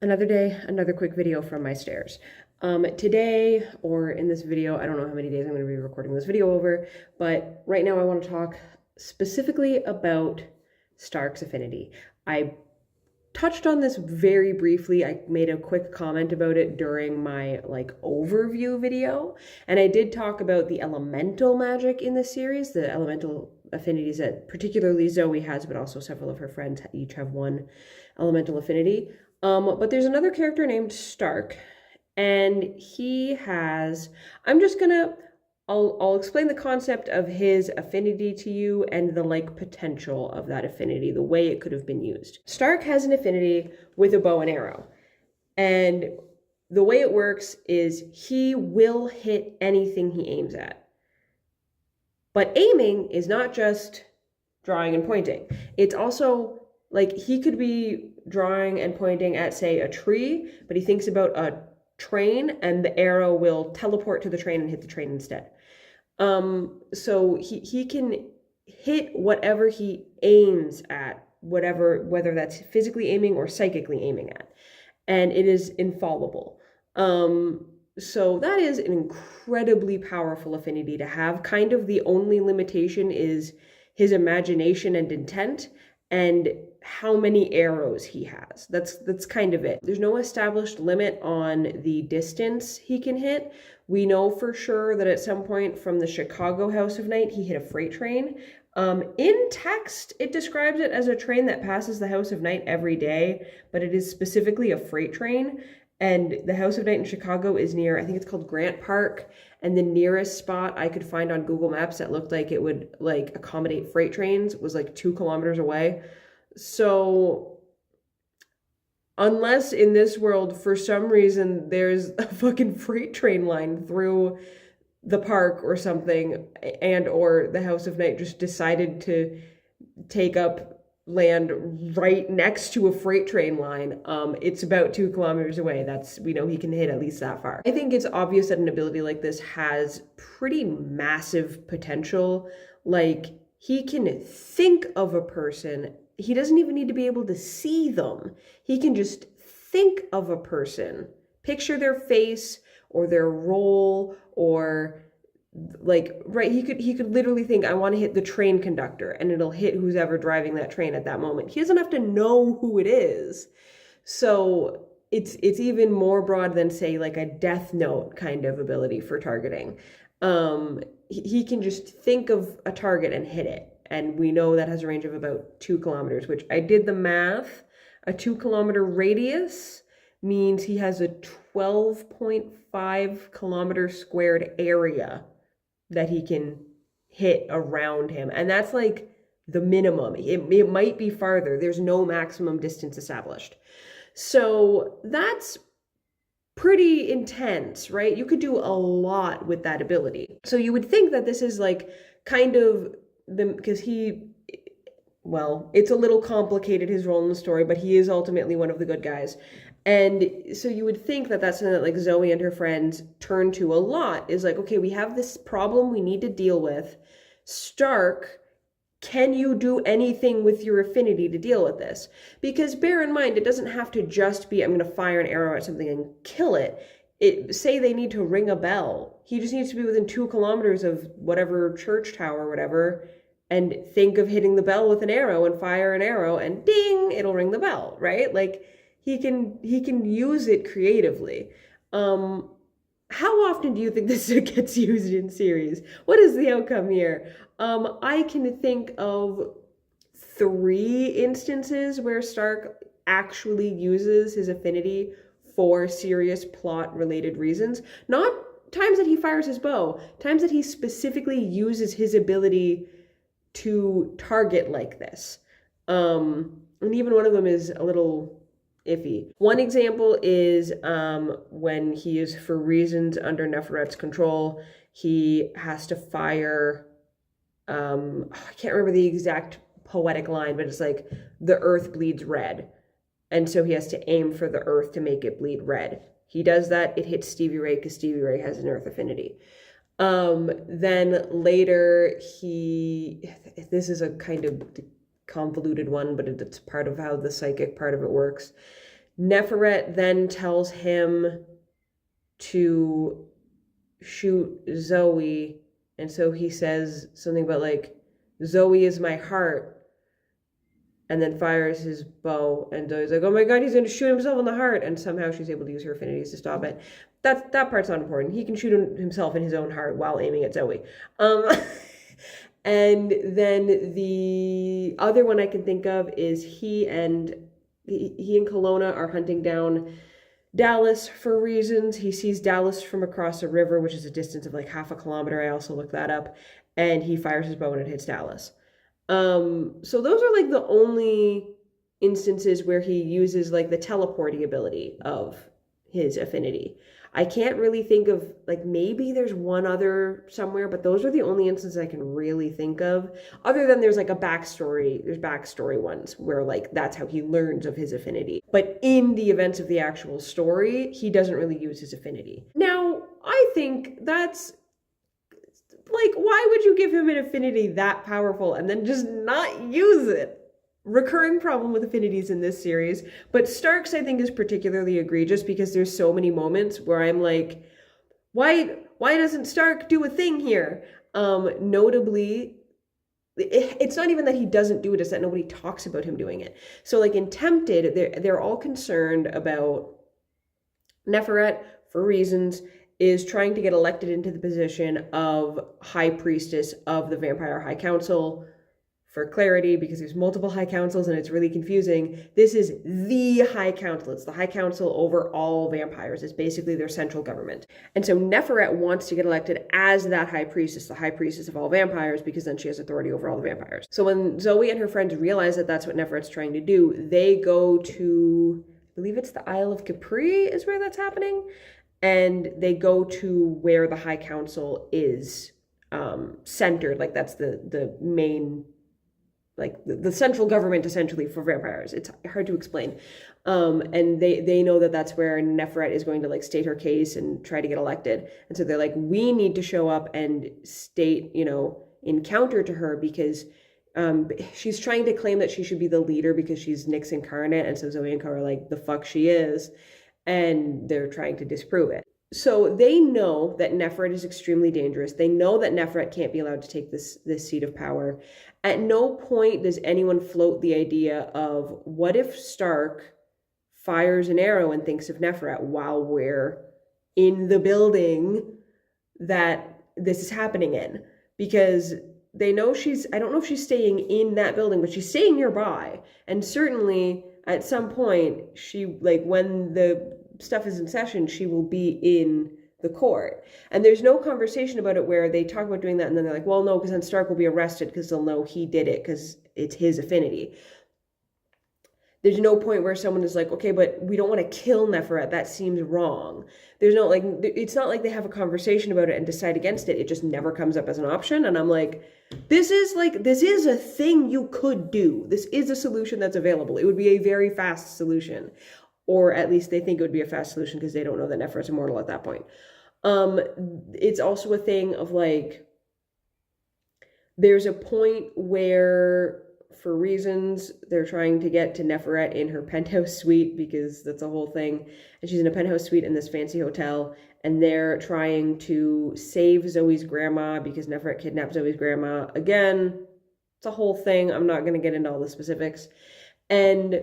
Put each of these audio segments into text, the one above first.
Another day, another quick video from my stairs. Today, or in this video, I don't know how many days I'm going to be recording this video over, but right now I want to talk specifically about Stark's Affinity. I touched on this very briefly. I made a quick comment about it during my overview video, and I did talk about the elemental magic in this series, the elemental affinities that particularly Zoe has, but also several of her friends each have one elemental affinity. But there's another character named Stark, and he has, I'll explain the concept of his affinity to you and the potential of that affinity, the way it could have been used. Stark has an affinity with a bow and arrow, and the way it works is he will hit anything he aims at. But aiming is not just drawing and pointing. It's also he could be drawing and pointing at, say, a tree, but he thinks about a train and the arrow will teleport to the train and hit the train instead. So he can hit whatever he aims at, whether that's physically aiming or psychically aiming at, and it is infallible. So that is an incredibly powerful affinity to have. Kind of the only limitation is his imagination and intent, and how many arrows he has. That's kind of it. There's no established limit on the distance he can hit. We know for sure that at some point from the Chicago House of Night, he hit a freight train. In text, it describes it as a train that passes the House of Night every day, but it is specifically a freight train. And the House of Night in Chicago is near, I think it's called Grant Park. And the nearest spot I could find on Google Maps that looked like it would accommodate freight trains was 2 kilometers away. So unless in this world, for some reason, there's a fucking freight train line through the park or something, and or the House of Night just decided to take up land right next to a freight train line, it's about 2 kilometers away. We know he can hit at least that far. I think it's obvious that an ability like this has pretty massive potential. He can think of a person. He doesn't even need to be able to see them. He can just think of a person, picture their face or their role, or he could literally think, I want to hit the train conductor, and it'll hit who's ever driving that train at that moment. He doesn't have to know who it is. So it's even more broad than, say, a Death Note kind of ability for targeting. He can just think of a target and hit it. And we know that has a range of about 2 kilometers, which I did the math. A 2 kilometer radius means he has a 12.5 kilometer squared area that he can hit around him. And that's the minimum. It might be farther. There's no maximum distance established. So that's pretty intense, right? You could do a lot with that ability. So you would think that this is kind of because it's a little complicated, his role in the story, but he is ultimately one of the good guys. And so you would think that that's something that Zoe and her friends turn to a lot, is okay, we have this problem we need to deal with. Stark, can you do anything with your affinity to deal with this? Because bear in mind, it doesn't have to just be, I'm going to fire an arrow at something and kill it. Say they need to ring a bell. He just needs to be within 2 kilometers of whatever church tower or whatever, and think of hitting the bell with an arrow and fire an arrow, and ding, it'll ring the bell, right? He can use it creatively. How often do you think this gets used in series? What is the outcome here? I can think of 3 instances where Stark actually uses his affinity for serious plot-related reasons. Not times that he fires his bow, times that he specifically uses his ability to target like this. And even one of them is a little iffy. One example is when he is, for reasons under Neferet's control, he has to fire, I can't remember the exact poetic line, but it's the earth bleeds red. And so he has to aim for the earth to make it bleed red. He does that, it hits Stevie Ray because Stevie Ray has an earth affinity. Then later this is a kind of convoluted one, but it's part of how the psychic part of it works. Neferet then tells him to shoot Zoe, and so he says something about like, Zoe is my heart, and then fires his bow, and Zoe's like, oh my god, he's gonna shoot himself in the heart, and somehow she's able to use her affinities to stop it. That part's not important. He can shoot himself in his own heart while aiming at Zoe. And then the other one I can think of is he and Kelowna are hunting down Dallas for reasons. He sees Dallas from across a river, which is a distance of like half a kilometer. I also looked that up. And he fires his bow and it hits Dallas. So those are like the only instances where he uses like the teleporting ability of his affinity. I can't really think of, like, maybe there's one other somewhere, but those are the only instances I can really think of. Other than there's like a backstory, there's backstory ones where like that's how he learns of his affinity. But in the events of the actual story, he doesn't really use his affinity. Now, I think that's like, why would you give him an affinity that powerful and then just not use it? Recurring problem with affinities in this series, but Stark's I think is particularly egregious because there's so many moments where I'm like, why doesn't Stark do a thing here? Notably, it's not even that he doesn't do it, it's that nobody talks about him doing it. So like in Tempted, they're all concerned about Neferet, for reasons, is trying to get elected into the position of High Priestess of the Vampire High Council. For clarity, because there's multiple High Councils and it's really confusing, this is the High Council. It's the High Council over all vampires. It's basically their central government. And so Neferet wants to get elected as that High Priestess, the High Priestess of all vampires, because then she has authority over all the vampires. So when Zoe and her friends realize that that's what Neferet's trying to do, they go to, I believe it's the Isle of Capri is where that's happening, and they go to where the High Council is centered. Like that's the main, like the central government essentially for vampires. It's hard to explain. And they know that that's where Neferet is going to like state her case and try to get elected. And so they're like, we need to show up and state, in counter to her, because she's trying to claim that she should be the leader because she's Nyx incarnate. And so Zoe and Co are like, the fuck she is. And they're trying to disprove it. So they know that Neferet is extremely dangerous. They know that Neferet can't be allowed to take this seat of power. At no point does anyone float the idea of, what if Stark fires an arrow and thinks of Neferet while we're in the building that this is happening in? Because they know I don't know if she's staying in that building, but she's staying nearby. And certainly at some point, she, like, when the stuff is in session, she will be in the court. And there's no conversation about it where they talk about doing that and then they're like, well, no, because then Stark will be arrested because they'll know he did it because it's his affinity. There's no point where someone is like, okay, but we don't want to kill Neferet. That seems wrong. There's no, like, it's not like they have a conversation about it and decide against it. It just never comes up as an option. And I'm like, this is a thing you could do. This is a solution that's available. It would be a very fast solution. Or at least they think it would be a fast solution because they don't know that Neferet's immortal at that point. It's also a thing of like, there's a point where, for reasons, they're trying to get to Neferet in her penthouse suite, because that's a whole thing. And she's in a penthouse suite in this fancy hotel, and they're trying to save Zoe's grandma because Neferet kidnapped Zoe's grandma. Again, it's a whole thing. I'm not going to get into all the specifics. And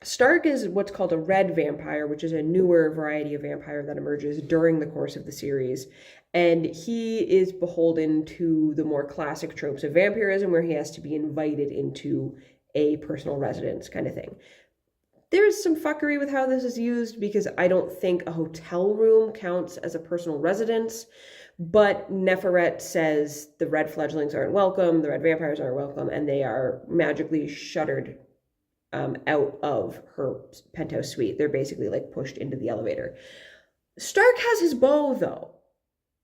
Stark is what's called a red vampire, which is a newer variety of vampire that emerges during the course of the series. And he is beholden to the more classic tropes of vampirism, where he has to be invited into a personal residence kind of thing. There's some fuckery with how this is used, because I don't think a hotel room counts as a personal residence. But Neferet says the red fledglings aren't welcome, the red vampires aren't welcome, and they are magically shuttered out of her penthouse suite. They're basically like pushed into the elevator. Stark has his bow though.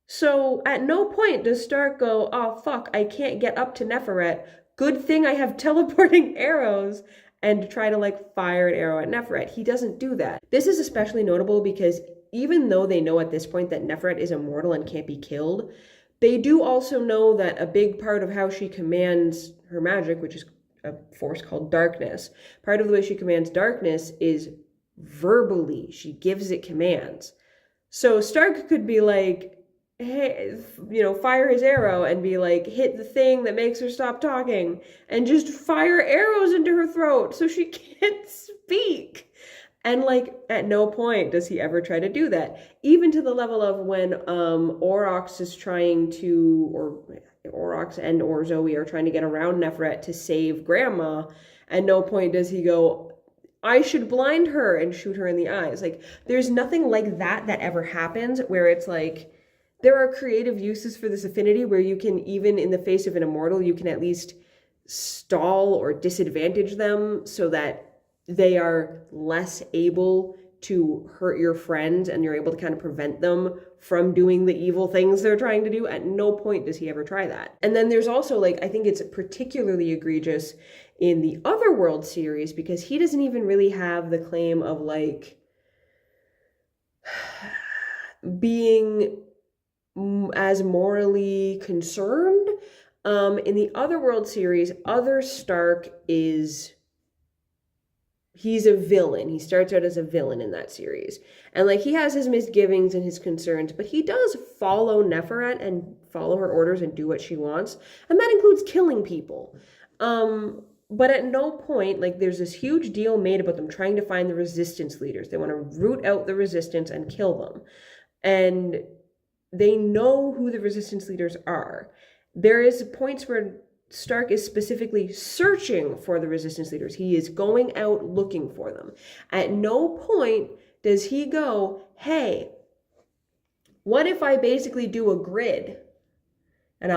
So at no point does Stark go, oh fuck, I can't get up to Neferet. Good thing I have teleporting arrows, and try to like fire an arrow at Neferet. He doesn't do that. This is especially notable because even though they know at this point that Neferet is immortal and can't be killed, they do also know that a big part of how she commands her magic, which is a force called darkness. Part of the way she commands darkness is verbally. She gives it commands. So Stark could be like, hey, fire his arrow and be like, hit the thing that makes her stop talking, and just fire arrows into her throat so she can't speak. And like, at no point does he ever try to do that. Even to the level of when Aurochs is trying to, or Aurochs and or Zoe are trying to get around Nefret to save Grandma, at no point does he go, I should blind her and shoot her in the eyes. Like, there's nothing like that ever happens where it's like, there are creative uses for this affinity where you can, even in the face of an immortal, you can at least stall or disadvantage them so that they are less able to hurt your friends and you're able to kind of prevent them from doing the evil things they're trying to do. At no point does he ever try that. And then there's also, like, I think it's particularly egregious in the Otherworld series because he doesn't even really have the claim of, like, being as morally concerned. In the Otherworld series, Other Stark he's a villain. He starts out as a villain in that series. And like, he has his misgivings and his concerns, but he does follow Neferet and follow her orders and do what she wants. And that includes killing people. But at no point, like, there's this huge deal made about them trying to find the resistance leaders. They want to root out the resistance and kill them. And they know who the resistance leaders are. There is points where Stark is specifically searching for the resistance leaders. He is going out looking for them. At no point does he go, hey, what if I basically do a grid? And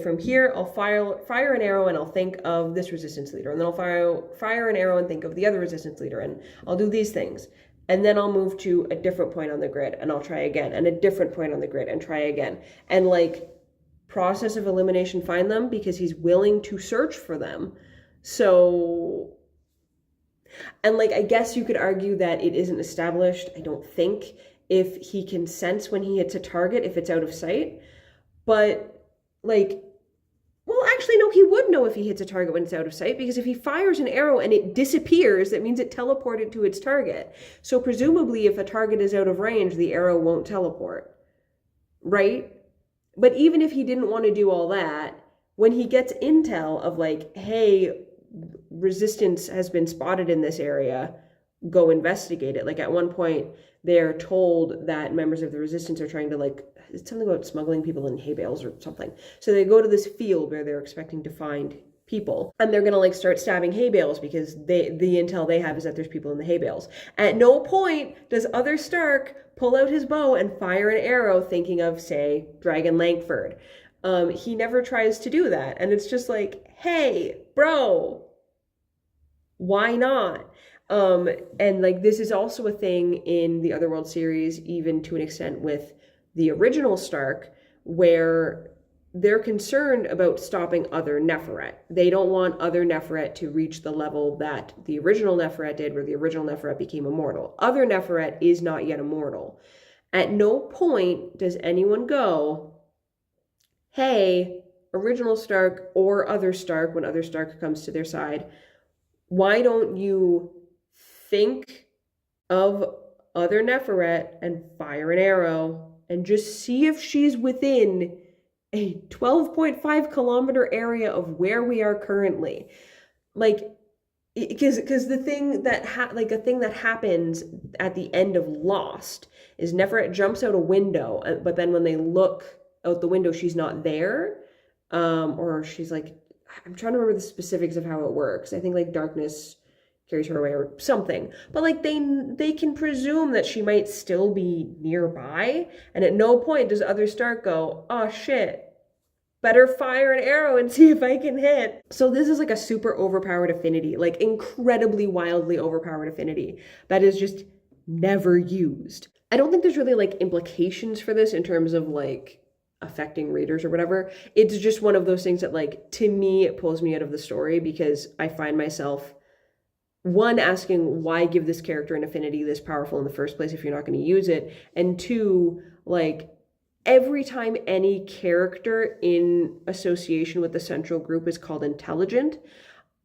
from here, I'll fire an arrow and I'll think of this resistance leader. And then I'll fire an arrow and think of the other resistance leader. And I'll do these things. And then I'll move to a different point on the grid and I'll try again. And a different point on the grid and try again. And like, process of elimination find them because he's willing to search for them. So, and like, I guess you could argue that it isn't established, I don't think, if he can sense when he hits a target, if it's out of sight. But like, well, actually, no, he would know if he hits a target when it's out of sight, because if he fires an arrow and it disappears, that means it teleported to its target. So presumably if a target is out of range, the arrow won't teleport, right? But even if he didn't want to do all that, when he gets intel of like, hey, resistance has been spotted in this area, go investigate it. Like, at one point, they're told that members of the resistance are trying to, like, it's something about smuggling people in hay bales or something. So they go to this field where they're expecting to find people, and they're gonna like start stabbing hay bales because the intel they have is that there's people in the hay bales. At no point does Other Stark pull out his bow and fire an arrow thinking of, say, Dragon Langford. He never tries to do that, and it's just like, hey, bro, why not? And like, this is also a thing in the Otherworld series, even to an extent with the original Stark, where they're concerned about stopping Other Neferet. They don't want Other Neferet to reach the level that the original Neferet did, where the original Neferet became immortal. Other Neferet is not yet immortal. At no point does anyone go, hey, original Stark or Other Stark, when Other Stark comes to their side, why don't you think of Other Neferet and fire an arrow and just see if she's within a 12.5 kilometer area of where we are currently. Like, because the thing that a thing that happens at the end of Lost is Neferet jumps out a window, but then when they look out the window, she's not there, or she's like, I'm trying to remember the specifics of how it works. I think like darkness carries her away or something. But like, they can presume that she might still be nearby, and at no point does Other Stark go, oh shit, better fire an arrow and see if I can hit. So this is like a super overpowered affinity, like incredibly wildly overpowered affinity that is just never used. I don't think there's really like implications for this in terms of like affecting readers or whatever. It's just one of those things that, like, to me, it pulls me out of the story because I find myself, one, asking why give this character an affinity this powerful in the first place if you're not going to use it, and two, like, every time any character in association with the central group is called intelligent,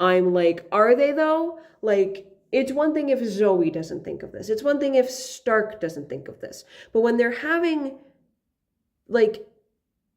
I'm like, are they though? Like, it's one thing if Zoe doesn't think of this. It's one thing if Stark doesn't think of this. But when they're having like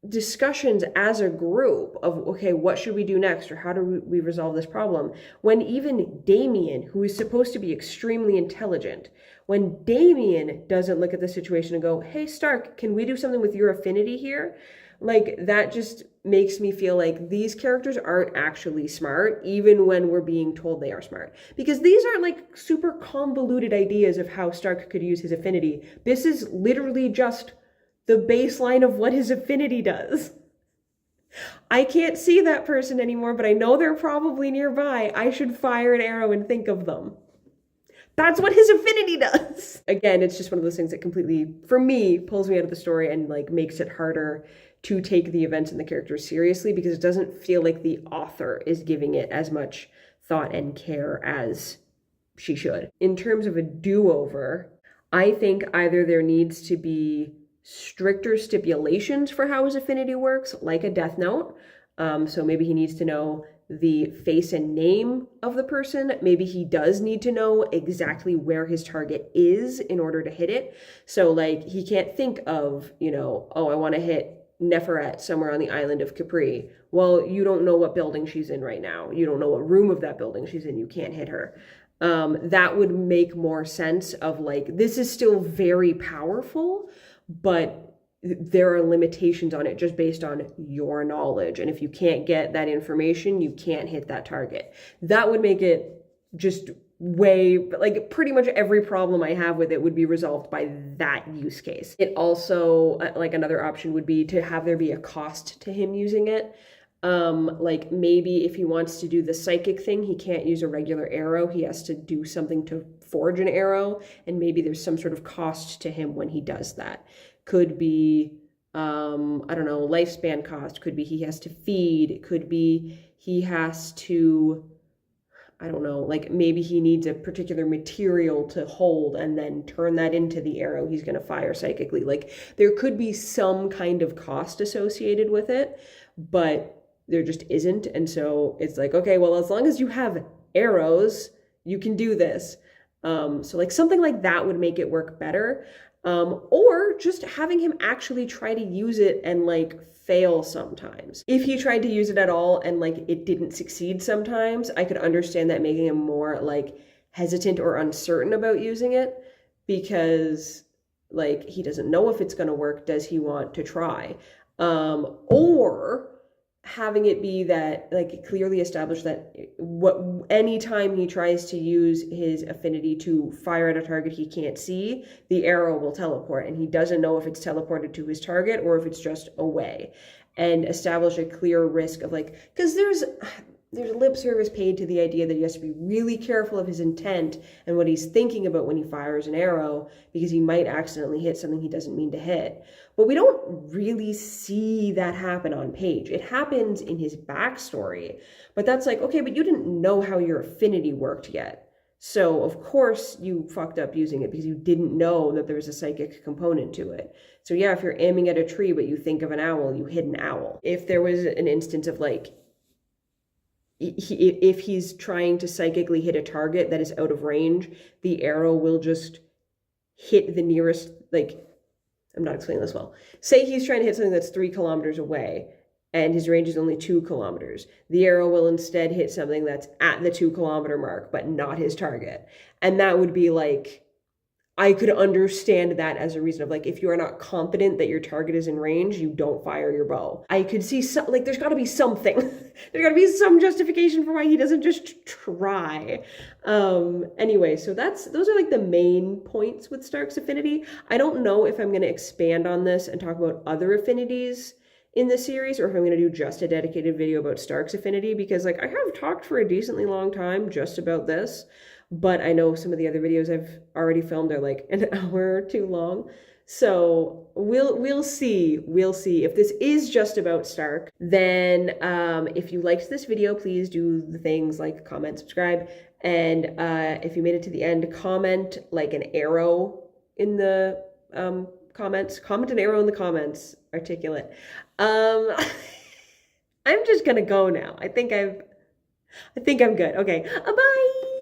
discussions as a group of, okay, what should we do next, or how do we resolve this problem, when even Damien, who is supposed to be extremely intelligent, when Damien doesn't look at the situation and go, hey Stark, can we do something with your affinity here? Like, that just makes me feel like these characters aren't actually smart, even when we're being told they are smart, because these aren't like super convoluted ideas of how Stark could use his affinity. This is literally just the baseline of what his affinity does. I can't see that person anymore, but I know they're probably nearby. I should fire an arrow and think of them. That's what his affinity does. Again, it's just one of those things that completely, for me, pulls me out of the story and like makes it harder to take the events and the characters seriously, because it doesn't feel like the author is giving it as much thought and care as she should. In terms of a do-over, I think either there needs to be stricter stipulations for how his affinity works, like a death note. So maybe he needs to know the face and name of the person. Maybe he does need to know exactly where his target is in order to hit it. So like, he can't think of, you know, oh, I want to hit Neferet somewhere on the island of Capri. Well, you don't know what building she's in right now. You don't know what room of that building she's in. You can't hit her. That would make more sense of like, this is still very powerful, but there are limitations on it just based on your knowledge. And if you can't get that information, you can't hit that target. That would make it just way, like pretty much every problem I have with it would be resolved by that use case. It also, like another option would be to have there be a cost to him using it. Like maybe if he wants to do the psychic thing, he can't use a regular arrow. He has to do something to forge an arrow, and maybe there's some sort of cost to him when he does that. Could be, I don't know, lifespan cost. Could be he has to feed. Could be he has to, I don't know, like maybe he needs a particular material to hold and then turn that into the arrow he's going to fire psychically. Like, there could be some kind of cost associated with it, but there just isn't. And so it's like, okay, well, as long as you have arrows, you can do this. So like something like that would make it work better. Or just having him actually try to use it and like fail sometimes. If he tried to use it at all and like it didn't succeed sometimes, I could understand that making him more like hesitant or uncertain about using it, because like he doesn't know if it's going to work. Does he want to try? Or having it be that like clearly established that anytime he tries to use his affinity to fire at a target he can't see, the arrow will teleport, and he doesn't know if it's teleported to his target or if it's just away. And establish a clear risk of like, because there's lip service paid to the idea that he has to be really careful of his intent and what he's thinking about when he fires an arrow, because he might accidentally hit something he doesn't mean to hit. But we don't really see that happen on page. It happens in his backstory, but that's like, okay, but you didn't know how your affinity worked yet. So of course you fucked up using it because you didn't know that there was a psychic component to it. So yeah, if you're aiming at a tree, but you think of an owl, you hit an owl. If there was an instance of like, if he's trying to psychically hit a target that is out of range, the arrow will just hit the nearest, like, I'm not explaining this well. Say he's trying to hit something that's 3 kilometers away and his range is only 2 kilometers. The arrow will instead hit something that's at the 2 kilometer mark, but not his target. And that would be like, I could understand that as a reason of like, if you are not confident that your target is in range, you don't fire your bow. I could see some, like, there's got to be something. There's got to be some justification for why he doesn't just try. Anyway, so those are like the main points with Stark's affinity. I don't know if I'm going to expand on this and talk about other affinities in the series, or if I'm going to do just a dedicated video about Stark's affinity, because like I have talked for a decently long time just about this. But I know some of the other videos I've already filmed are like an hour or too long. So we'll see. We'll see. If this is just about Stark, then if you liked this video, please do the things like comment, subscribe. And if you made it to the end, comment like an arrow in the comments. Comment an arrow in the comments. Articulate. I'm just going to go now. I think I've I think I'm good. Okay. Bye.